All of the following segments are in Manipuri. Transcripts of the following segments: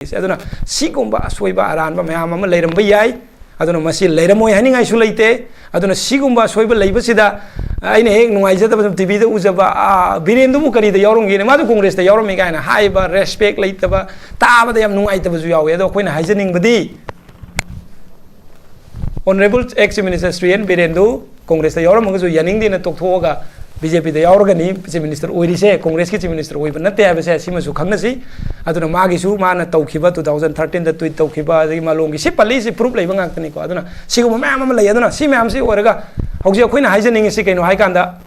aduna sigumba soiba aranba mayam ama leiramba yai aduna masi leiramoi haningai su leite aduna sigumba soiba leibasida aina hek nuaijada tv da ujaba birendu mu kari da yaurungi ne madu congress da yaurumi gaina haiba respect leitaba taba da yam nuaitaba su yawe ado koina haijaning badi honorable ex minister Sriyan Birendu congress da yaurum su yaning dina tokthoga BJP da yaurgani chief minister oirise congress ki chief minister oiba natte habase sima su khangnasi aduna magi su mana tawkhiba 2013 da tweet tawkhiba agi malongi si pali si proof leiba ngakani ko aduna siguma mayam ama lei aduna si mayam si oraga hauji akoina haijaning si kaino haikanda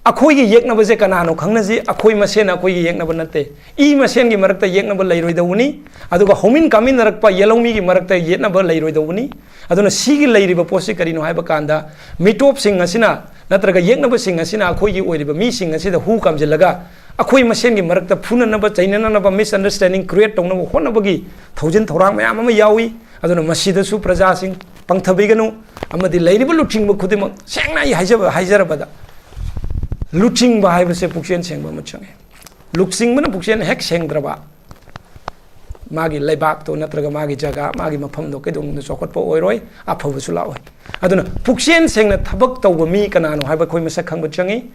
akhoi gi yeknaba je kanano khangnasi akhoi masena akhoi gi yeknaba natte I masen gi marakta yeknaba leiroi dawuni aduga homin kamin narakpa yelomi gi marakta yeknaba leiroi dawuni aduna sigi leiriba posi karino haiba kanda mitop sing asina natraga yeknaba sing asina akhoi gi oiriba mi sing asida hu kamjilaga akhoi masen gi marakta phunanaba chainanaba misunderstanding create tongnaba honabagi thousand thorang mayam ama yawi aduna masida su praja sing pangthabiganu amadi leiriba luchingba khudima sengna I haijarabada luching ba haibase puksen sengba machange luching bana puksen hek sengdraba magi leibak to natraga magi jaga magi mafam do kedong no sokot po oiroi aphabu su laoi aduna puksen sengna thabak tawba mi kanano haiba khoi masa khangba changi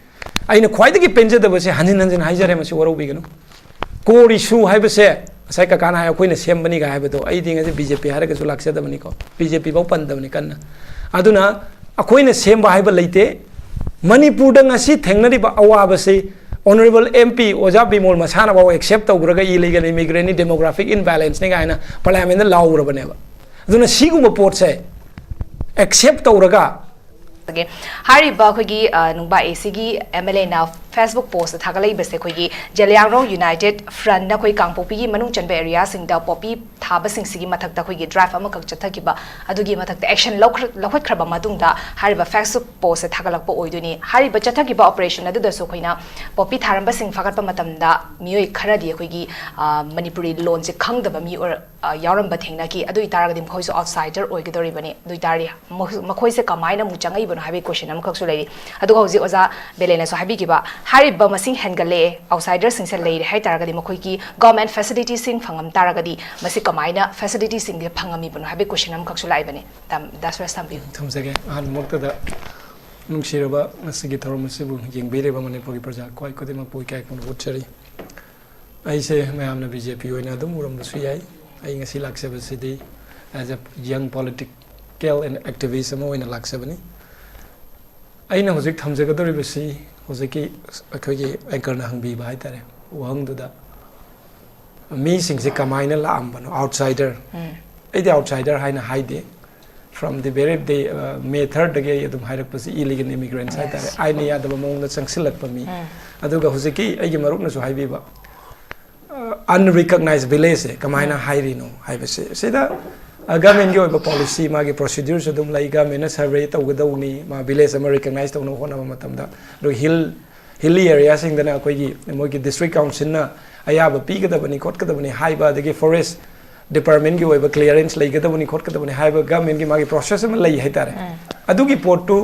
aina khwaidagi penjada base hanin hanjin haijare masi waro biganu kori su haibase sai ka kana hai khoina sembani ga haibado ai dinga je BJP haraga su laksa dabani ko BJP bau pandabani kanna aduna akhoina semba haiba leite Manipur da ngasi thengnariba awabase honorable MP Oja Bimol masana ba accept tawraga illegal immigrant demographic imbalance ne gaina parliament da lawrabane ba aduna siguma port se accept tawraga again hariba khogi nungba ACG MLA na Facebook post thagalai bese khogi Jaliangrong United Front na khoi kangpopi gi manung chanbe area sing da popi thaba sing sigi mathak da khogi drive ama kak chathakiba adugi mathak da action lokhot khraba matung da hariba Facebook post thagalak po oiduni hariba chathakiba operation adu da so khoina popi tharamba sing fagat pa matam da mioi kharadi khogi manipuri loan se khangdaba mi or yauramba thengna ki adu itaraga dim khoi so outsider oigidori bani du itari makhoi se kamaina mu changai bon habi question am khak so lei adu hoji oza belena so habi kiba hariba masing hengale outsiders sing se lei hai taraga di makhoi ki government facilities sing phangam taraga di masi kamaina facilities sing de phangami bon habi question am khak so lai bani tam das first time thamsage han mokta da nungshiraba masigi thorom sibu yengbere ba manipur gi praja koi kodi mak poi kai kon utchari aise mayam na BJP oina dum uram su yai ai ngasi lakse basidi as a young political and activism oina lakse bani aina hojik thamjaga dori basi hojiki akhoi anchor na hangbi ba haitare wang du da mi sing se kamaina la ambano outsider ai the outsider haina haide from the very day May 3rd again yadum hairak pasi illegal immigrants haitare aina yadaba mong na changsilak pa mi aduga hojiki ai gi maruk na so haibi ba unrecognized village kamaina hairino haibase seda government gi policy magi procedures adum lai government survey tawgadawni ma village ama recognize tawna hona matamda do hilly area sing dana koi gi mogi district council na ayaba pigadabani khotgadabani haiba dagi forest department gi oiba clearance leigadabani khotgadabani haiba government gi magi process ama lai haitare adugi port to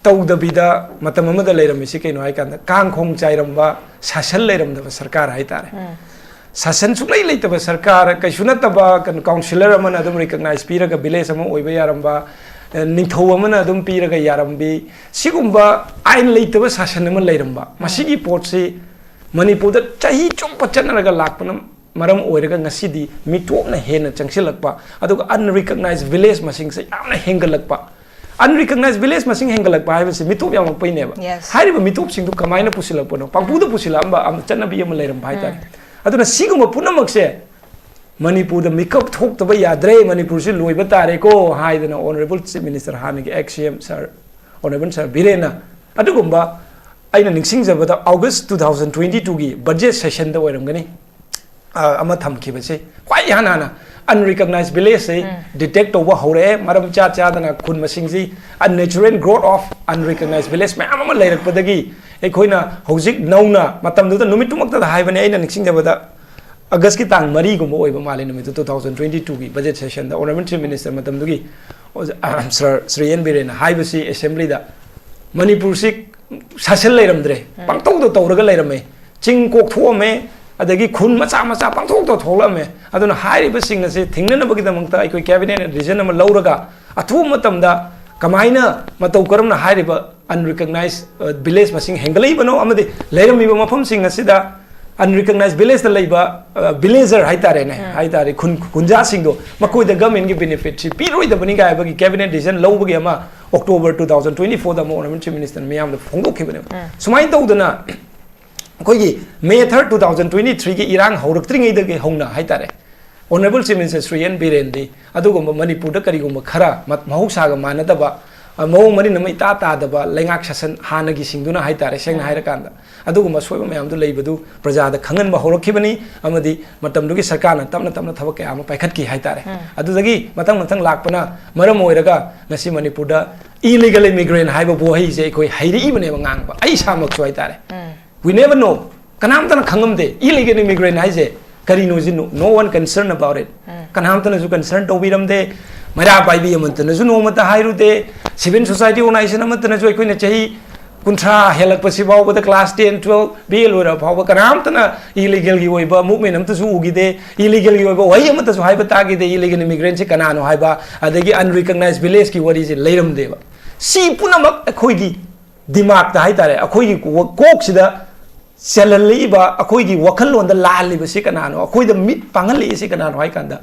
tawdabida matam amada leirami si kaino hai kan kang khong chairamba sasal leiramda sarkar haitare sasan suklai leitaba sarkar kaisuna taba kan councillor amana adum recognize piraga village ama oiba yaramba ningthau amana adum piraga yarambi sigumba ain leitaba sasan ama leiramba masigi port si manipur da chahi chompa chanaraga lakpana maram oiraga ngasidi mitopna hena changsilakpa aduga unrecognized village masing se yamna hengalakpa unrecognized village masing hengalakpa haibase mitop yamang paineba hariba mitop sing du kamaina pusilakpano pangpuda pusilamba am chanabi ama leiramba haitare aduna siguma punamakse Manipur da mikap thokta yadre Manipur si loiba tare ko haidana honorable chief minister hanigi XCM sir honorable sir Birena adugumba aina ningsingjabada August 2022 gi budget session da oiramgani ama thamkibase kwai hanana unrecognized village se detect over hore maram cha dana khun masingji unnatural growth of unrecognized village ma ama leirakpadagi ekhoina hojik nauna matam du numit tumakta da haibane aina ningsingjabada August ki tang mari gumba oiba mali numit 2022 gi budget session da honorable chief minister matam dugi sir Sriyan Birena haibasi assembly da Manipur sik sasal leiramdre pangtau do tawraga leirame ching kok thuame adagi khun macha macha pangthok to tholame aduna hairiba sing ase thingna bagi damangta ai cabinet decision ama lauraga athu matamda kamaina matau karamna hairiba unrecognized village masing hengalai bano amadi leirami ba mafam sing asida unrecognized village da leiba villager haitare ne haitare khunja sing do makoi da government gi benefit si piroi da bani ga bagi cabinet decision lawbagi ama October 2024 da mo honorable chief minister miyam da phongdok khibane sumai tawdana koigi May 3rd 2023 gi irang hauraktriŋei da ge hongna haitare honorable chief minister Sri N Birendi adugumba Manipur da karigumba khara mahausa ga manadaba mawong mari namai ta daba lengak sasan hanagi singduna haitare sengna hairakanda adugumba soiba mayam du leibadu praja da khangan ba horokhibani amadi matam dugi sarkar na tamna thabak kaya ama paikhat ki haitare adudagi matang lakpana maram oiraga ngasi Manipur da illegal immigrant haiba bohai je koi hairi ibane ngang ba ai samak so haitare we never know kanam tan khangamde illegal immigrant haije kari no jinu no one concerned about it kanam tan ju concern to biramde mara bai bi amantana ju no mata hairu de civil society organization amantana ju koi na chahi kuntra helak pasi baw ba class 10 12 bel ora baw kanam tan illegal gi oi ba movement am ta ju ugi de illegal gi oi ba wai amata ju haiba ta gi de illegal immigrant se kana no haiba adagi unrecognized village ki wari je leiram de ba si punamak akhoi gi dimag ta haitare akhoi gi kok sida Selaliba, a coigi wakal on the lali, Sikano, a coid the meat pangali Sikano, Haikanda.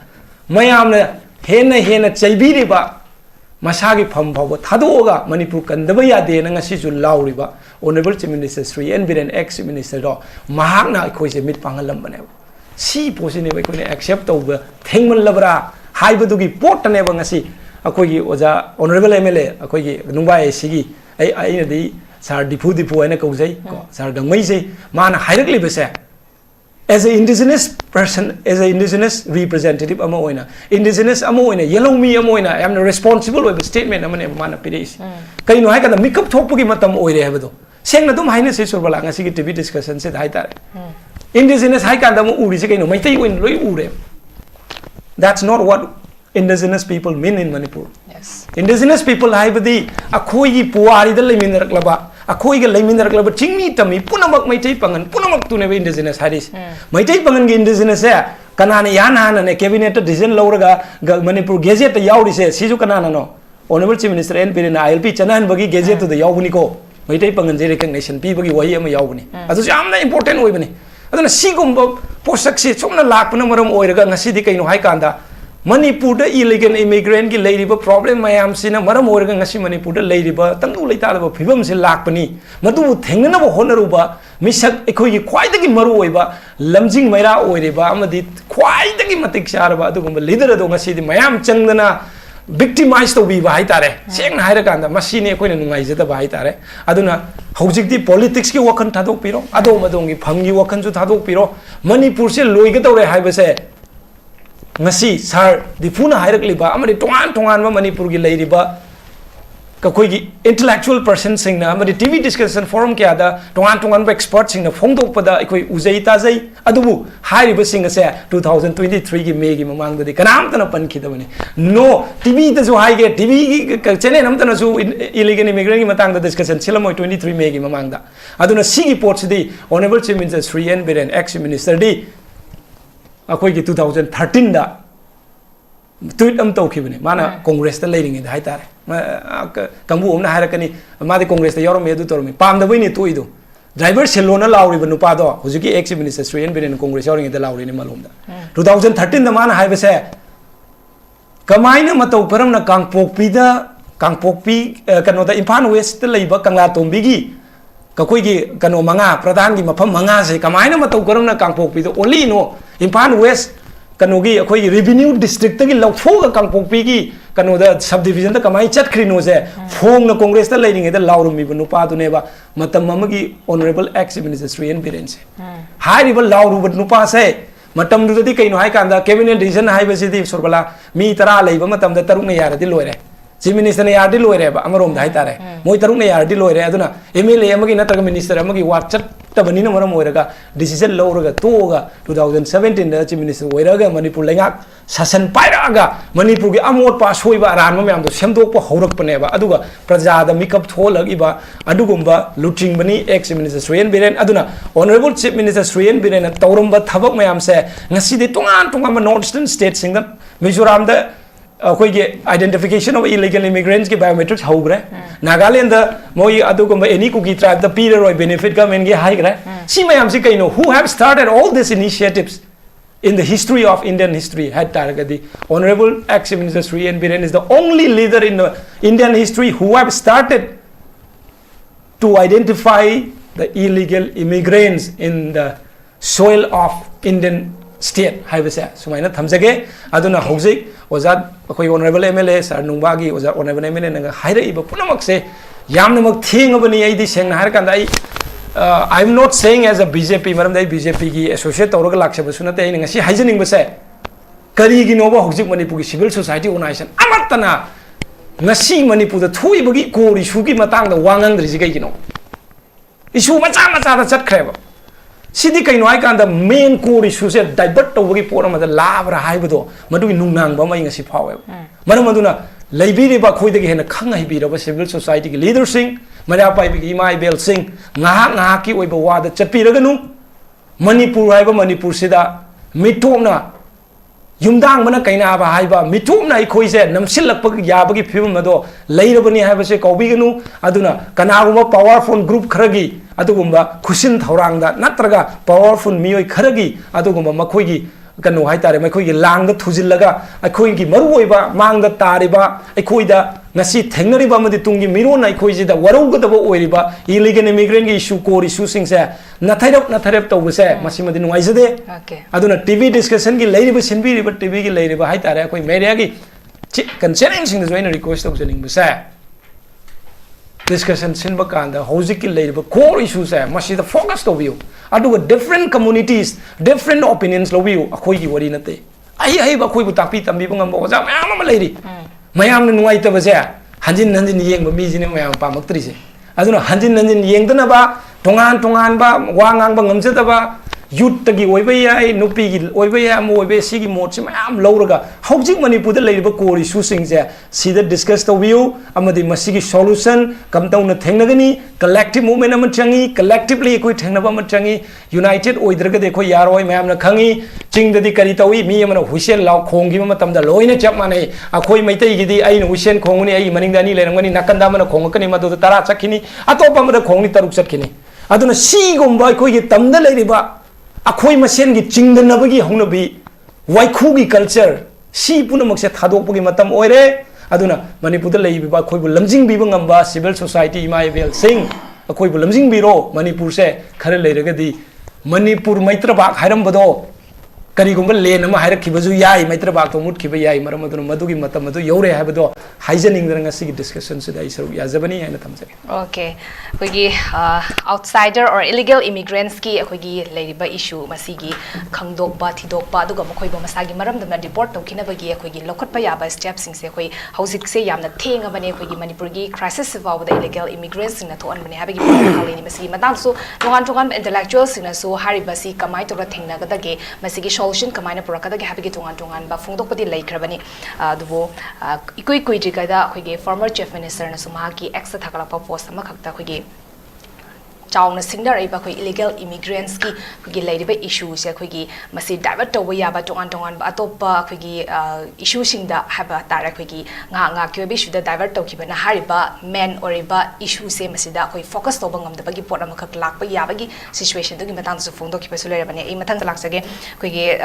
Mayamna, Hena, Chabiriba, Masagi Pampa, Tadoga, Manipur, and the Vaya de Nangasisu Lauriba, Honorable Minister Sri Envid and ex Minister Mahana, a cois a meat pangalambanev. See, Posine, we could accept over Tengman Lavra, Haibadugi, Port and Evangasi, a coigi was a honorable MLA, a coigi, Numbai Sigi, I Sar dipu ene kauzai sar gangmei se man directly bese as an indigenous person as an indigenous representative ama oina indigenous ama oina yellow me ama oina I am responsible with statement amane man pidis kai no hai kana makeup thokpugi matam oire habado sengna dum haina se surbala ngasi gi tv discussion se hai tare indigenous hai kan da mo uri se kai no maitai oin loi ure that's not what indigenous people mean in Manipur. Yes. Indigenous people haibadi akhoi puari da leminaraklaba akhoi ga leminaraklaba chingmi tami punamak maitai pangan punamak tune indigenous haris maitai pangan gi indigenous ya kanana yana ne cabinet decision lauraga Manipur gazette yauri se sisu kanana no honorable chief minister N Pirina ILP chanan bagi gazette da yawbuni ko maitai pangan je recognition pi bagi wahi ama yawbuni adu yamna important oibani aduna sigumba posak se somna lakpana maram oiraga ngasi di kaino hai kanda Manipur da illegal immigrant ki leiriba problem mayam sina maram orga ngasi Manipur da leiriba tangu leitala ba phibam se lakpani madu thengna ba honaruba misak ekhoi gi khwaidagi maru oiba lamjing maira oireba amadi khwaidagi matik charba adugumba leader ado ngasi di mayam changdana victimize to bi ba haitare sengna haira kanda masine ekhoi na nungai jeta ba haitare aduna hojik di politics ki wakan thadok piro ado madongi phangi wakan ju thadok piro Manipur se loiga tore haiba se ngasi sar difuna hairakliba amari tongan ma Manipur gi leiriba ka koi gi intellectual person singna amari TV discussion forum kya da tongan ba expert singna phongdok pada ekoi uzai ta jai adubu hairiba singa se 2023 gi May gi mamang da kanam tana pan khidabani no TV da jo hai ge TV gi channel am tana ju illegal immigrant gi matang da discussion silamoi 23 May gi mamang da aduna sigi port di honorable chief minister Sri N Biren ex minister di akhoi gi 2013 da tweet am tawkhibane mana congress ta leiringi da haitare kambu omna hairakani madi congress ta yorom edu tormi pam da bini toidu driver selona lauri banu pa do hujiki ex minister Sri N Biren congress yoring da lauri ni malum da 2013 da mana haibase kamaina matau param na kangpokpi kano da Imphal West ta leiba kangla tombi gi kakoi gi kano manga pradhan gi mafam manga se kamaina matau karam na kangpokpi do only no Imphal West kano gi akhoi revenue district ta gi lauthoga kangpokpi gi kano da subdivision da kamai chat khrino se phong na congress ta leiring da laurumi banu pa du ne ba matam mamagi honorable ex minister Sri N Biren se hai riba lauru banu pa se matam du di kaino hai kanda cabinet decision hai ba se di sorbala mi tara leiba matam da taruk ne yara di loire chief minister ne yara di loire ba amarom da hai tare moi taruk ne yara di loire aduna MLA amagi na ta minister amagi wat chat tabani na maram oiraga decision lawraga toga 2017 da chief minister oiraga Manipur lengak sasan pairaga Manipur gi amot pa soiba ran ma myam do semdok pa horak paneba aduga praja da mikap tholag iba adugumba luching bani ex minister Suresh Biren aduna honorable chief minister Suresh Biren na tawramba thabak mayam se ngasi de tunga northern state singda Mizoram da अखोई आइडेंटिफिकेशन ऑफ इलीगल इमिग्रेंट्स के बायोमेट्रिक्स होग्रे नागालैंड मोई अदुगुम एनी कुकी ट्राइब द पीरर बेनिफिट गवर्नमेंट के हाइग्रे सी मयाम से कइनो who have started all this initiatives in the history of Indian history had targadi honorable ex minister Suresh Biren is the only leader in the Indian history who have started to identify the illegal immigrants in the soil of Indian state haibase sumaina thamjage aduna hojik ozat akoi honorable MLA sir nungbagi ozat honorable MLA nanga haira iba punamak se yamna mak thengabani ai di sengna har kanda ai I'm not saying as a BJP maram dai BJP gi associate tawraga lakshaba sunate ai ngasi haijening base kari gi noba hojik Manipur gi civil society organization amatana ngasi Manipur da thui bagi kori shugi matang da wangang dri ji gai gi no issue macha da chat khreba Sidi kai noi kan da main core issue se divert to gi pora ma da labra haibado madu nungnang ba mai ngasi phawe maram maduna leibiri ba khoi de gi hena khang hai bi ra ba civil society gi leaders sing mara pai bi mai bel sing nga ki oi ba wa da chapi ra ganu Manipur hai ba Manipur sida mitom na yumdang mana kaina ba hai ba mitom na khoi se namsil lak pa ya ba gi phim ma do leira bani hai ba se ko bi ganu aduna kana gu powerful group kharagi adugumba khusin thaurang da natraga powerful miyoi kharagi adugumba makhoi gi kanu hai tare makhoi gi lang da thujillaga akhoi gi maru oiba mang da tariba akhoi da ngasi thengnari ba madi tungi miro nai khoi ji da warau ga da bo oiriba illegal immigrant gi issue core issue sing se nathairap to buse masi madi nuai jade aduna TV discussion gi leiriba sinbi riba TV gi leiriba hai tare akhoi media gi concern sing da join request of jening buse discussion sinba kanda hojik ki leiba core issues hai masi da focus to view aduga different communities different opinions lo view akhoi gi wari nate ai ba khoi bu takpi tambi bangam bo ja mayam ma leiri mayam nu ngai ta ba je hanjin yeng ba mi jine mayam pa maktri se aduna hanjin yeng dana ba tongan ba wangang ba ngamse ta ba youth tagi oiba yai nupi gi oiba ya mo oiba sigi mot se mayam lawraga hojik Manipur da leiba core issue sing je sida discuss to view amadi masigi solution kam tauna thengnagani collective movement am changi collectively koi thengna ba changi united oidraga de koi yaroi mayam na khangi ching da di kari tawi mi amana huisen law khong gi ma tam da loina chap mane akhoi maitai gi di ai na huisen khonguni ai maning da ni lerangani nakanda mana khongakani ma do tara chakhini atopa ma da khongni taruk chakhini aduna si gomba koi gi tamda leiriba akhoi masen gi chingdanabagi hongnabi waikhu gi culture si punamak se thadokpagi matam oire aduna Manipur da leibi ba khoi bu lamjing bi ngamba civil society mai bel sing akhoi bu lamjing bi ro Manipur se khare leiraga di Manipur maitra ba hairam bodo kari gumba len ama hairak khibaju yai maitra ba to mut khiba yai maram aduna madugi matam madu yore ha bodo haijening danga sig discussion se dai saru ya jabani haina tamse okay kogi outsider or illegal immigrants ki kogi leiriba issue masigi khangdok ba thidok ba aduga mkhoi ba masagi maram dam report to kina bagi kogi lokhat pa ya ba steps sing se koi housik se yamna thenga bane kogi Manipur gi crisis se ba the illegal immigrants na to an bane ha bagi halini masigi madam so tongan intellectuals sina so hari basi kamai to ra thengna ga dage masigi solution kamai na puraka dage ha bagi tongan ba phungdok padi laikhrabani dubo ikoi da khoige former chief minister na suma ki ex thakala pa post ama khakta khoige chawna singdar ai ba khoi illegal immigrants ki khoige leidiba issue se khoige masi divert to ya ba tongan ba atopa khoige issue singda haba tara khoige nga kyo be shu da divert to ki ba na hariba men oriba issue se masi da khoi focus to bangam da bagi pot ama khak lak pa ya bagi situation to gi matang su phung do ki pa su le ba ne ai matang lak sage khoige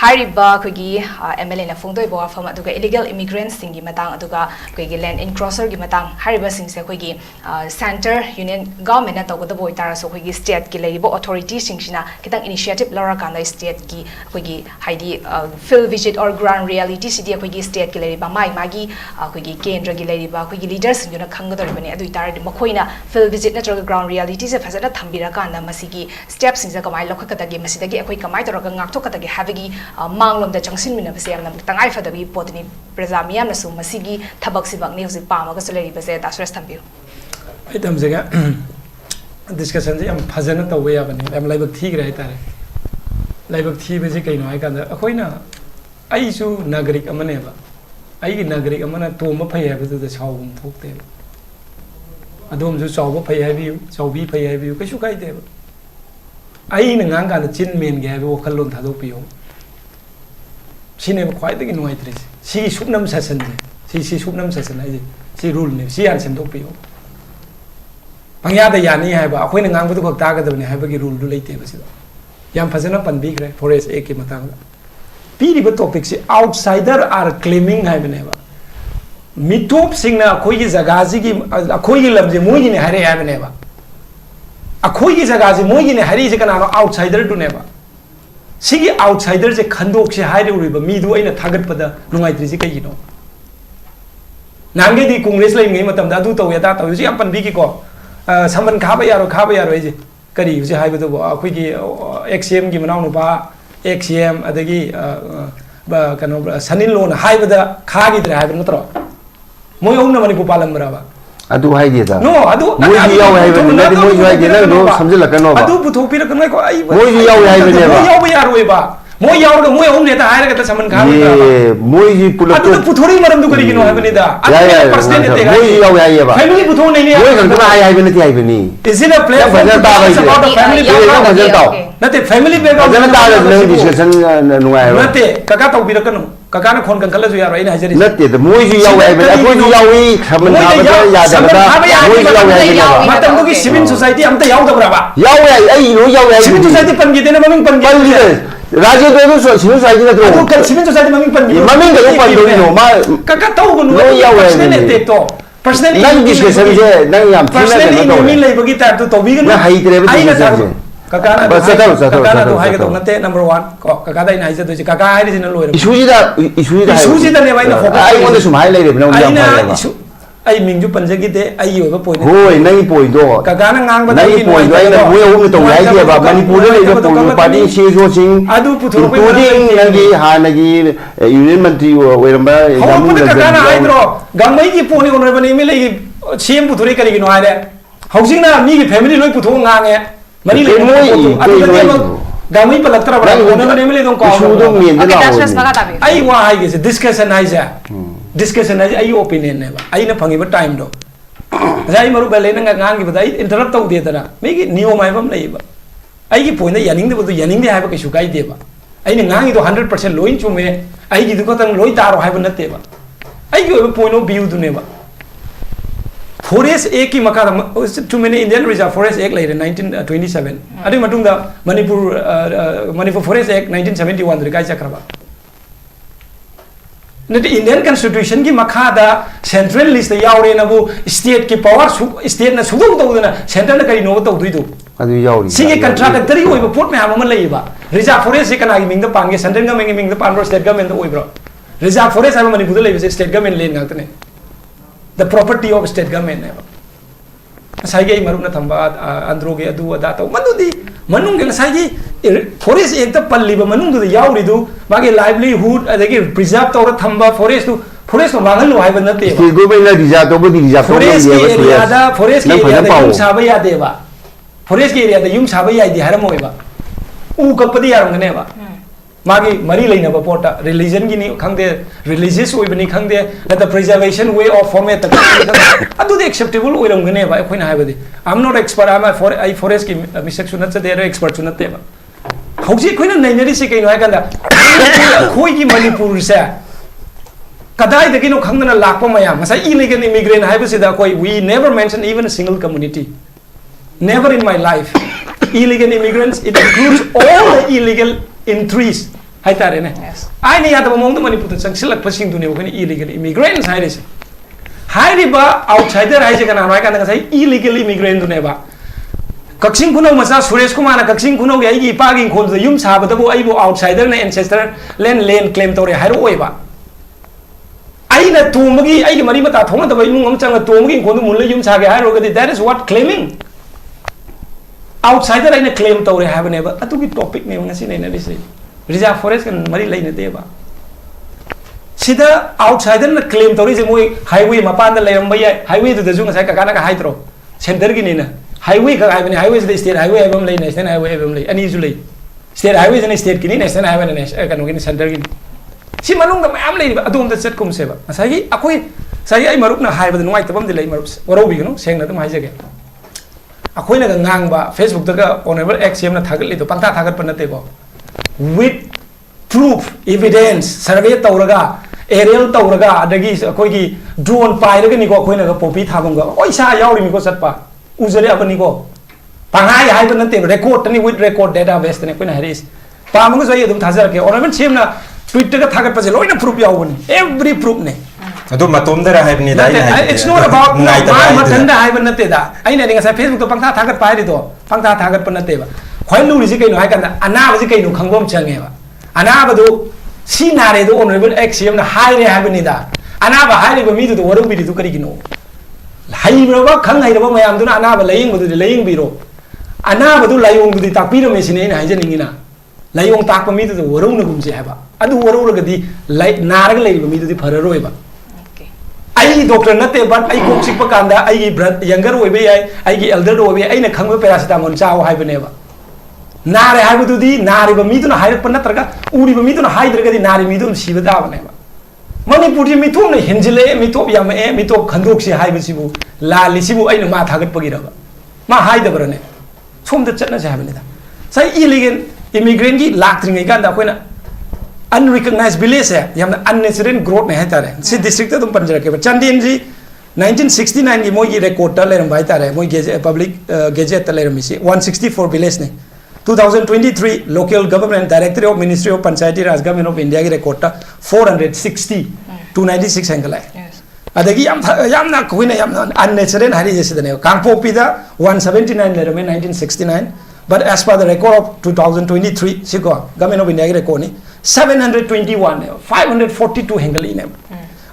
hariba khoigi MLA na phungdoi bo afam aduga illegal immigrants singi matang aduga khoigi land encroacher gi matang hariba singse khoigi center union government na tawda boi tara so khoigi state ki leibo authority singshina kitang initiative lora kanda state ki khoigi haidi field visit or ground reality city khoigi state ki leiba mai magi khoigi kendra gi leiba khoigi leaders yuna khangda bani adu tar makhoina field visit na troga ground reality se phasana thambira kanda masigi steps singsa kamai lokhakata gi masidagi akhoi kamai toroga ngakthok kata gi havigi manglom da changsin mina base amna tangai fadabi potni prezamia na su masigi thabak sibak ne hosi pama ga solari base da stress thambiu ai tam jega discussion se am phajana tawbe ya bani am laibak thi gre haitare laibak thi be je kaino hai kanda akhoina ai su nagarik amane ba ai gi nagarik amana toma phai ha bu da chawum thokte adom ju chawba phai ha bi chawbi phai ha bi kaisu kai de ai na ngang ka chin men ge bo khalon thadok piyo sine ba khwai de gi noi tri si supnam session je si supnam session ai je si rule ne si an sem dok piyo pangya da yani hai ba akhoi na ngang bu khak ta ga da ne hai ba gi rule du leite ba si yam phajana pan bi gre forest ek ki matang pi ri ba topic si outsider are claiming hai bane ba mitop sing na akhoi gi jaga ji gi akhoi gi lam je moi gi ne hare hai bane ba akhoi gi jaga ji moi gi ne hari je kana outsider du ne ba sigi outsider je khandok se hai re uri ba mi du aina thagat pada nungai tri ji kai gi no nange di congress lai ngai matam da du to ya ta to ji am pan bi ki ko saman khaba yaro je kari je hai ba do akhoi gi xm gi manau nu ba xm adagi ba kano sanin lo na hai ba da kha gi dra hai ba no tro moi om na mani ko palam bra ba adu hai dia da no adu moi ji yaw hai ba ne moi ji hai dia na do samjil la kano ba adu pu thok pi ra kanai ko ai moi ji yaw hai ba ne ba moi yaw ba yaro ba moi yaw ga moi om ne ta hai ra ga ta saman kha ba moi ji pula adu pu thori maram du kari gi no hai ba ne da personal ne te moi ji yaw hai ba family pu thong nei ne moi kan hai hai ba ne ti hai ba ni is it a platform to talk about the family background nate family background jana ta la discussion nuai ba nate kaka tau bi ra kanu kaka na khon kan kala ju yaro ina hajari nate da moi ji yaw hai ba akhoi ji yaw yi saman kha ba ya da ba moi ji yaw hai ba matam du gi civil society am ta yaw da bra ba yaw hai ai ro yaw hai civil society pan gi de na maming pan gi Raja itu civil society na adu kan civil society maming pan gi maming ga pan do no ma kaka tau bu no yaw hai personal te to personal nang discussion je nang yam personal ni mi lai bagi ta to bi ga na hai tere ba discussion kaka na kaka na hai ga to nate number 1 ko kaka dai nai se to kaka hai ri na loi issue da ne bai na focus ai mo de sum hai lai re na yam hai ba ai ming ju pan je gi de ai yo ba point hoi nai point do kaka na ngang ba nai point ai na mo yo to lai dia ba manipur le ba point party she so sing adu pu thoro including nagi ha nagi union ministry we ramba jamu de kaka na ai dro gangmai gi poni on ba ni me le cm pu thori kari gi no ai de housing na mi gi family loi pu thong ngang e mani le mo adu de gangmai pa latra ba on na me le dong ko issue do mi de la ai wa ai ge discussion ai ja discussion ai ai opinion ne ba ai na phangi ba time do ai maru ba le na ngang gi ba ai interrupt tau de da me gi niyo mai bam nei ba ai gi point da yaning de ba du yaning de hai ba ke su kai de ba ai ne ngang gi do 100% loin chu me ai gi du ko tang loi ta ro hai ba na te ba ai gi point of view du ne ba forest ek ki maka too many Indian reserve forest ek lai 1927 adu matung da manipur forest ek 1971 ri kai chakra ba nati Indian constitution ki makha da central list yaw re na bu state ki power state na sugum to na central na kari no to du du adu yaw ri singe contractory oi ba port me ha ma lai ba reserve forest kana gi ming da pang ge central government ming da pan ro state government oi bro reserve forest ha manipur da lai ba state government len ngak ne the property of state government ne ba sai ge maru na thamba andro ge adu ada to manu di manung ge sai gi forest ek ta palli ba manung du yaw ri du ma ge livelihood adagi preserve to thamba forest to mangal lo hai ba na te ki go ba na reserve to ba reserve to forest area da yum saba ya de ba forest ke area da yum saba ya di haram oi ba u ka padi yarang ne ba magi mari leina ba pota religion gi ni khangde religious oi bani khangde the preservation way of format adu the acceptable oi ram gane ba khoina hai ba di I'm not expert I forest ki mistake sunat se de expert sunat te ba hauji khoina nai nari se kai no hai kanda khoi gi manipur se kadai de gi no khangna lakpa maya masai illegal immigrant hai ba se da koi we never mention even a single community never in my life illegal immigrants it includes all the illegal entries hai tare ne ai ne ya da mong da manipur sang silak pasing du ne ko ni illegal immigrants hai re se hai ri ba outsider hai se kana mai kana sai illegal immigrant du ne ba kaksing kunau masa Suresh Kumar na kaksing kunau ai gi pa gi khon da yum sa ba da bo ai bo outsider na ancestral land claim tore hai ro oi ba ai na tumagi ai gi mari mata thong da ba nung am chang tumagi khon du mun le yum sa ge hai ro ga that is what claiming outsider ai na claim tore hai ba ne ba atu gi topic ne ngasi ne na se reserve forest kan mari lai na te ba sida outsider na claim tore je moi highway mapan da lai am ba ya highway du da ju ngasai ka kana ka hai tro center gi ne na highway ka highway highway the state highway abam lay national highway abam lay ani zu lay state highway and state kini national highway na national kanu kini center kini si manung da mayam lay adom da chat kum seba asai akoi sai ai marup na highway nuai tabam de lay marup waro bi no seng na dum haije ge akoi na ngang ba Facebook da ka honorable xm na thagal li do pangta thagat pan na te bo with proof evidence survey tawraga aerial tawraga adagi akoi gi drone pai raga ni ko akoi na ga popi thabam ga oi sa yauri mi ko satpa uzare abani ko pangai hai ban te record ni with record database ne koina haris pamang so yedum thajar ke ornament chim na twitter ga thagat pa je loina proof yawuni every proof ne adu matom da hai ni dai it's not about ma thanda hai ban te da aina ni sa Facebook to pangtha thagat pai ri do pangtha thagat pan te ba khoi lu ri si kai no hai kan ana ba si kai no khangbom change ba ana ba do si na re do honorable xm na hai re hai ban ni da ana ba hai re ba mi do waru bi do kari gino hai bro ba khang hai ba mayam do na ana ba laying bu do laying bi ro ana ba do layong bu di tak pi ro me si ne hai je ningi na layong tak pa mi do waru na gum je ha ba adu waru ra ga di lai na ra ga lai ba mi do di phara roi ba ai doctor na te but ai kok sik pa kanda ai gi brother younger oi be ai gi elder oi be ai na khang ba paracetamol chaw hai ba ne ba na re hai bu do di na re ba mi do na hai pa na tra ga uri ba mi do na hai dra ga di na re mi do si ba da ba ne ba Manipur ji mi thum na hinjile mi to yam e mi to khandok si hai ba si bu la li si bu ai na ma thagat pa gi ra ba ma hai da bra ne chom da chat na ja ba ne da sai illegal immigrant gi lak tring ga da ko na unrecognized village है यह unnecessary growth नहीं है तारे सी district तो पंजरा के चंदीन जी 1969 की मोई record ता लेरम भाई तारे मोई public gazette ता लेरम इसी 164 village ने 2023 local government directory of ministry of panchayati raj government of india की record ता 460 296 एंगल है अदगी याम ना कोई ना याम unnecessary हरी जैसे दने कांगपो Pida 179 लेरम 1969 but as per the record of 2023 सिको government of india की record नहीं 721 542 hengel in them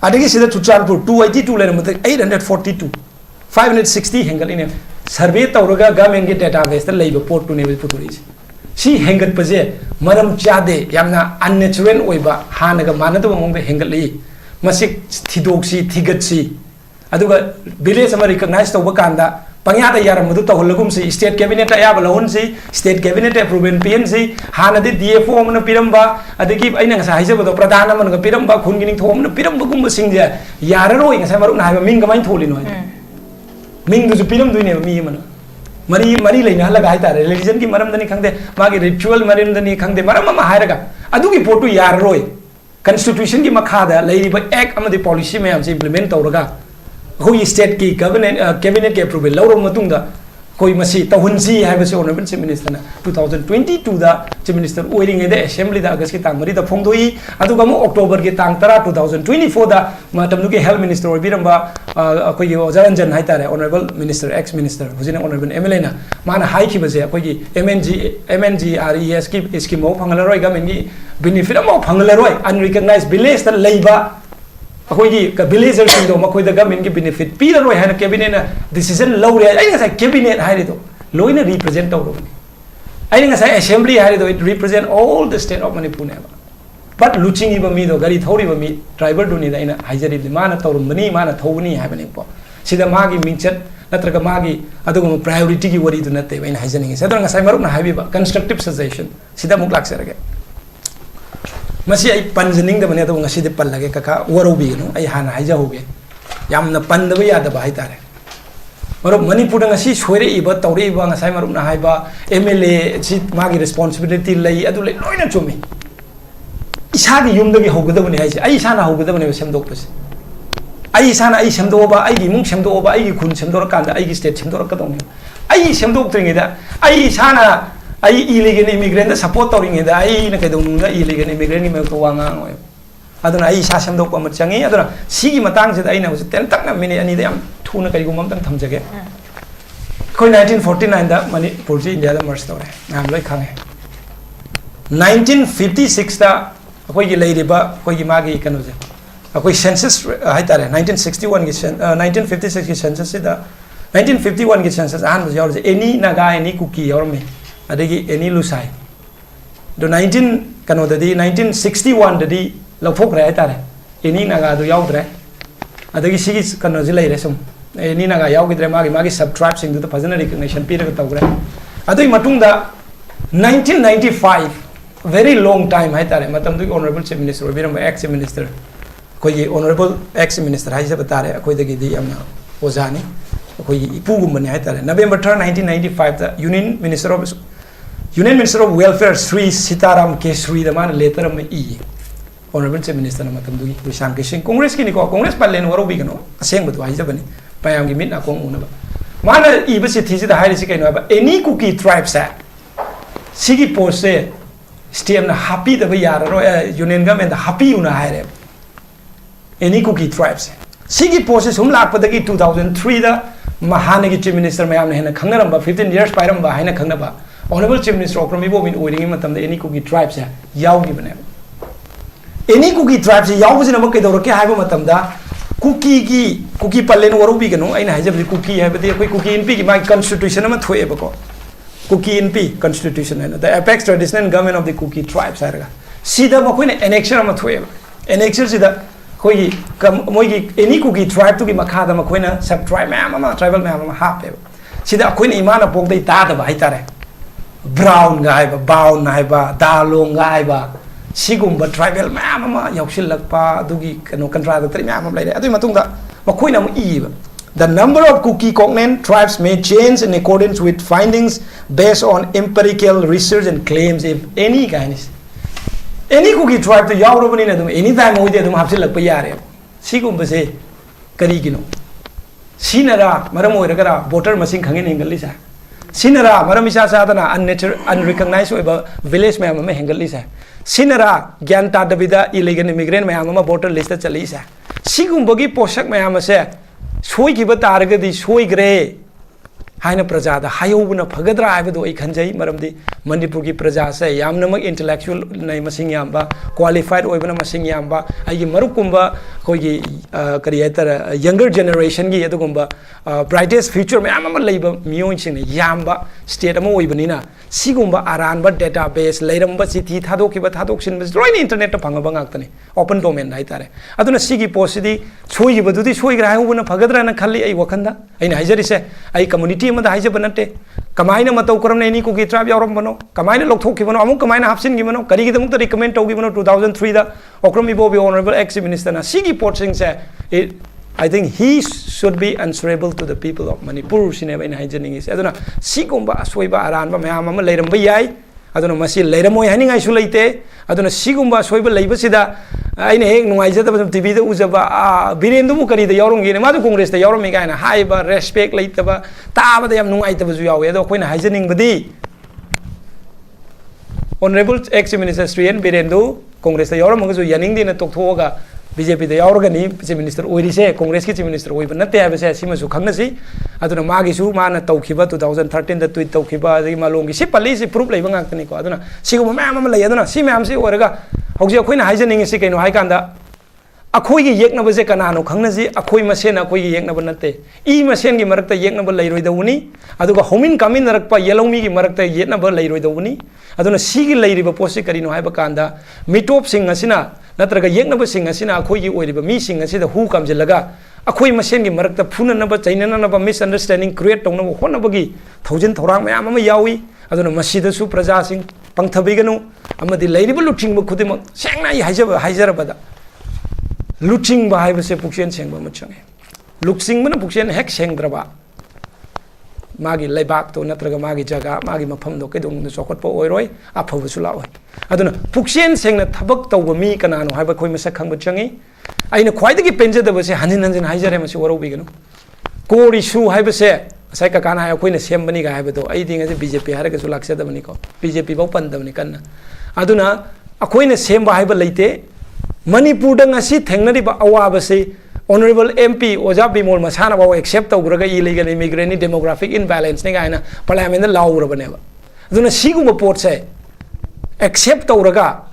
adagi sida chuchalpur 282 lere mate 842 560 hengel in them survey tawraga government ge database ta leiba port to ne puthuri si hengat paje maram chade yamna unnatural oiba hanaga manadu mong de hengel li masik thidoksi thigatsi aduga village ama recognize tawba kanda pangya da yaram mudu tawlagum si state cabinet ya balon si state cabinet approval pn si hana de dfo amna piramba adagi aina ngasa haije bodo pradhan amna ga piramba khun gining thom na piramba gum singje yararoi ngasa maru na ha ming ga main tholi no ming du piram du ne mi mana mari leina halaga hai tare religion ki maram dani khangde magi ritual maram dani khangde maram ma hairaga adugi potu yararoi constitution ki makha da leiri ba act amadi policy me am se implement tawraga Hoi state ki cabinet ke approval lauro matungda koi masi tahunji hai base honorable chief minister na 2022 da chief minister oiring de assembly da august ki tang mari da phongdoi aduga mo october ki tang 2024 da matam nu ke health minister oi biramba koi ojaranjan hai tare honorable minister ex minister hujina honorable mla na mana hai ki base koi ki mngres ki scheme mo phangalaroi government ki benefit mo phangalaroi unrecognized village da leiba अखोई की विलेजर सिंह दो मखोई द गवर्नमेंट की बेनिफिट पीर रोय है कैबिनेट ना डिसीजन लौ रे आई ngasa कैबिनेट हाय रे दो लोइना रिप्रेजेंट तौ रोबनी आई ngasa असेंबली हाय रे दो it represent all the state of Manipur ने बट लुचिंग इबा मी दो गाड़ी थौरी बमी ड्राइवर दुनी दा इना हाइजरी माना तौरमनी माना थौबनी हायबने पो सिदा मागी मिंचत नत्रगा मागी अदुगम प्रायोरिटी की वरी दु नते इना हाइजनिंग से दर ngasa मरुक ना हाइबा कंस्ट्रक्टिव सजेशन सिदा मुक लाक्सरगे मसी आई पंजनिंग दबने तो ngasi de pal lage kaka warobi no ai hana haija hoge yamna pandaba yada ba haitare maro manipur ngasi soire iba tawre iba ngasai marum na haiba mla si magi responsibility lei adu lei loina chumi isa gi yum dagi hogadabani haise ai isa na hogadabani semdok pase ai isa na ai semdo ba ai gi mung semdo ba ai gi khun semdo ra kanda ai gi state semdo ra kadong ai semdok tringi da ai isa na ai illegal immigrant support tawring da ai na kai dong da illegal immigrant ni me ko wanga oi aduna ai sa sam dok pa changi aduna sigi matang se ai na ho ten tak na mini ani da yam thuna kai gum tang thamjage koi 1949 da manipur ji india da merge tawre nam loi khange 1956 da koi gi leiri ba koi gi magi kanu je koi census hai tare 1961 gi 1956 gi census da 1951 gi census an yaw je any naga any kuki yaw me adagi any lusai do 19 kano dadi 1961 dadi lawthok re tare any naga do yaudre adagi sigi kano ji leire sum नी नागा यावगिद्रे मागी सब ट्राइब सिंग द फजन रिकग्निशन पीरग तौग्रे अदुई मतुंगदा 1995 very long time hai tare matam du honorable chief minister biram ex minister koi honorable ex minister hai jab tare koi dagi di amna ozani koi ipu gum bani hai tare November 3 1995 the union minister of welfare Sri Sitaram Kesri the man letter me e honorable chief minister matam du Rishan Kishing congress ki ni ko congress palen waro bi gano aseng batu hai jab ni payam gi mit na kong una ba mana e ba si thi si da hai si kai no ba any cookie tribes sigi post Stay happy the Yara Union government happy una hire any cookie tribes. Sigi process hum lak padagi 2003 the Mahanagi chief minister mayam hena khangaramba 15 years pairamba hena khangnaba honorable chief minister okramibo min oiring matam the any cookie tribes yawgi bane any cookie tribes yawbusina ma kedoroke haiba matam da cookie palen warubi gano aina hajab cookie habati koi cookie in pi my constitution ma thoe bako Cookie NP constitution the apex traditional government of the Cookie tribes harga sida ma koine annexure ma thoe annexure sida koi moi any Cookie tribe to gi makha da ma koina sub tribe ma tribal ma ha pe sida koine imana pok dai ta da ba haitare brown gai ba baun nai ba dalong gai ba sigumba tribal ma yausil lakpa dugi kano contra da tri ma lai adu matung da ma koina mu i ba The number of cookie cognate tribes may change in accordance with findings based on empirical research and claims if any kind. Any cookie tribe to Yaurobani anytime we did have like Payare. Sigumbe Karigino. Sinara, Maramoira, Botter Masing Hangin Englisa. Sinara, Maramisha Sadana, unrecognized village Mamma Hengalisa. Sinara, Ganta Davida, illegal immigrant Mamma Botter listed Chalisa. Sigumbogi Poshak Mayama say. Soy ki batarga di soy gre haina praja da hayobuna phagadra aibado I khanjai maramdi Manipur ki praja se yamna mak intellectual nai masing yamba qualified oibana masing yamba ai marup kumba koi gi creator younger generation gi adugumba brightest future me amama leiba miyon sing yamba state ama oibanina sigumba aranba database leiramba chithi thadokiba thadoksin bas roin internet ta phangaba ngaktani open domain hai tare aduna sigi posidi choi gi badudi choi gra hayobuna phagadra na khalli ai wakhanda aina haijari se ai community ma da haijaba nate kamaina matau karam ne ni ko gi tribe yaram bano kamaina lokthok ki bano amu kamaina hapsin gi bano kari gi damuk ta recommend tau gi bano 2003 da okram ibo bi honorable ex minister na sigi porting se I think he should be answerable to the people of Manipur sineba in hygienic is aduna sigumba soiba aranba mayam ama leiramba yai aduna masi leiramoi haningai su leite aduna sigumba soiba leibasida aina hek nungaijata tv da ujaba birendu mu kari da yarum gi ne ma congress da yarum mi gaina haiba respect leitaba taba da yam nungaitaba ju yawe ado koina hygienic badi honorable ex minister Sri Birendu congress da yarum ga ju yaning dina tokthoga BJP the Yorgani, Chief Minister Oirise, Congress Chief Minister Oibanate, Simasu Kanasi, Aduna Magisu, Mana Tokiba, 2013, the tweet Tokiba, the Malongi, Sipalisi, proof like Anthony Aduna, Sigo Mamma Layaduna, Simamsi Orega, Hoxia Queen Hygienic is Sikan Haikanda. A koi yekna was a canano, Kanasi, a koi masena, koi yaknabanate, E Masengi Marakta Yaknaba Layro the Uni, Aduka Homin Kamin Rakpa, Yellow Migi Marakta Yetnaba Layro the Uni, Aduna Sigi Lady Posicarino Habakanda, Mitop Singasina. Natraga yeknaba sing asina akhoi gi oiriba mi sing asida hu kamjilaga akhoi masen gi marakta phuna naba chainana naba misunderstanding create tongna hona bagi thousand thorang mayam ama yawi aduna masida su praja sing pangthabiganu amadi leiriba luching ba khudima sengna I haijarabada luching ba haibase puksien sengba machange luching mana puksien hek sengdraba magi leibak to natraga magi jaga magi mafam do kedong no sokot po oiroi aphabu sulaoi aduna puksien sengna thabak tawba mi kanano haiba khoi masak khangba changi aina khwaidagi penjada base hanin hanjin haijare masi worobi gano kori su haiba se sai ka kana hai khoina sembani ga haiba do ai dinga je BJP haraga su laksa dabani ko BJP bau pandabani kanna aduna akhoina semba haiba leite Manipur da ngasi thengnari ba awaba se Honorable MP Oja Bimol Masana ba accept tawraga illegal immigrant demographic imbalance ne gaina parliament da law rabaneba aduna siguma port se accept tawraga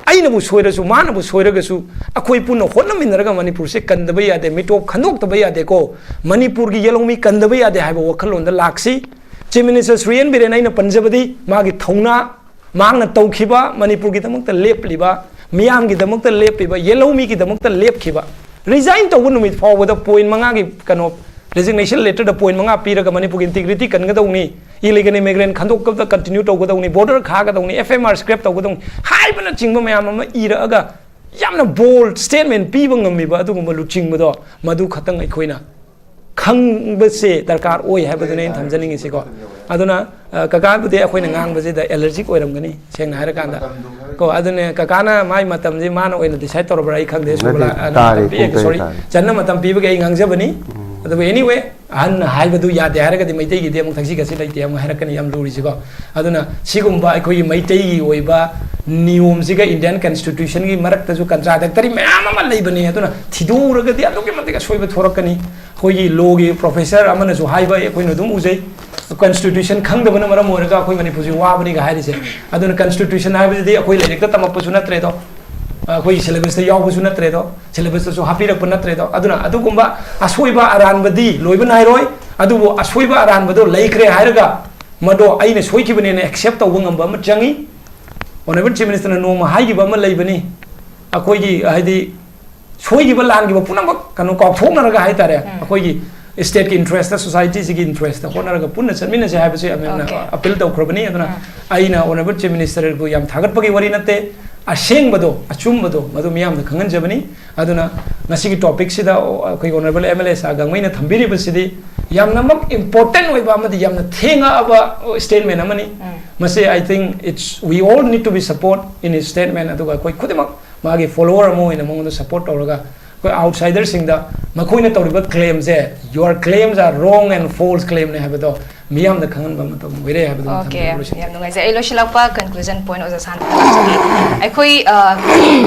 aina bu soira su mana bu soira ga su akhoi punna honna minraga Manipur se kandaba yade mitop khandok taba yade ko Manipur gi yelongmi kandaba yade haiba wakhalon da laksi Chief Minister Sri Biren aina panjabadi magi thongna mangna tawkhiba Manipur gi tamakta lepliba miyam gi damakta lepiba yelongmi gi damakta lepkhiba resign to one with forward the point mangagi kano resignation letter the point manga pira ka Manipur integrity kan ga dawni illegal immigrant khandok ka continue to ga dawni border kha ga dawni FMR script to ga dawni hai bana chingba mayam ama ira aga yamna bold statement pi bang ngami ba adu ma lu chingba do madu khatang ai khoina khang ba se darkar oi ha ba dane thamjani ngi se ko aduna kaka bu de akhoina ngang ba je da allergic oiram gani seng na hara kanda ko adune kakana mai matam je mana oina decide tor bra ai khang de so la sorry channa matam pi ba ge ngang je bani adu anyway an hai ba du ya de hara ga di mai tei gi de mong thangsi ga se lai te am hara kan yam luri ji ko aduna sigum ba khoi mai tei gi oi ba niyom ji ga Indian constitution gi marak ta ju contradictory mayam ma lai bani aduna thidura ga di adu ge ma de ga soi ba thorak kani khoi law gi professor amana ju hai ba khoi no dum ujai constitution khang da bana maram orga khoi Manipur ji wa bani ga hai se aduna constitution hai ba di khoi lai ta tamap su na tre do khoi syllabus ta yaw su na tre do syllabus su hapi rak na tre do aduna adu gumba asoi ba aran ba di loi ba nai roi adu bo asoi ba aran ba do lai kre hai raga mado aina soi ki bane ne accept ta wangam ba ma changi honorable chief minister na no ma hai gi ba ma lai bani akoi gi hai di soi gi ba lan gi ba punam kanu kok thok na raga hai tare akoi gi state ki interest society ki interest honor ga punna chamina se haibase amena appeal to khrobani aduna aina honorable chief minister bu yam thagat pagi wari nate aseng bado achum bado madu miyam da khangan jabani aduna ngasi ki topic sida koi honorable MLA sa gangmei na thambiri basidi yam namak important oi ba amadi yam na thenga aba statement amani mase I think it's we all need to be support in his statement aduga koi khudimak magi follower mo ina mo support tawraga outsiders sing the makoina tawriba claims your claims are wrong and false claim ne habado miyam da khangan ba matam wire habado okay yam ngai je elo shilakpa conclusion point oza san ai khoi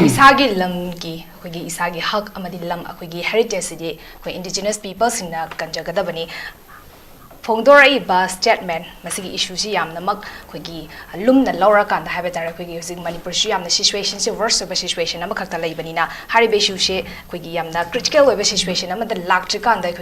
isagi lam ki khoi gi isagi hak amadi lam akhoi gi heritage ji khoi indigenous people sing na kanjaga da bani phongdora ba statement masigi issue si yamna mak khoigi lumna laura kan da habe tare khoigi using Manipur shi yamna situation se worse of situation ama khakta lai bani na hari be issue she khoigi yamna critical web situation ama da lak trikan da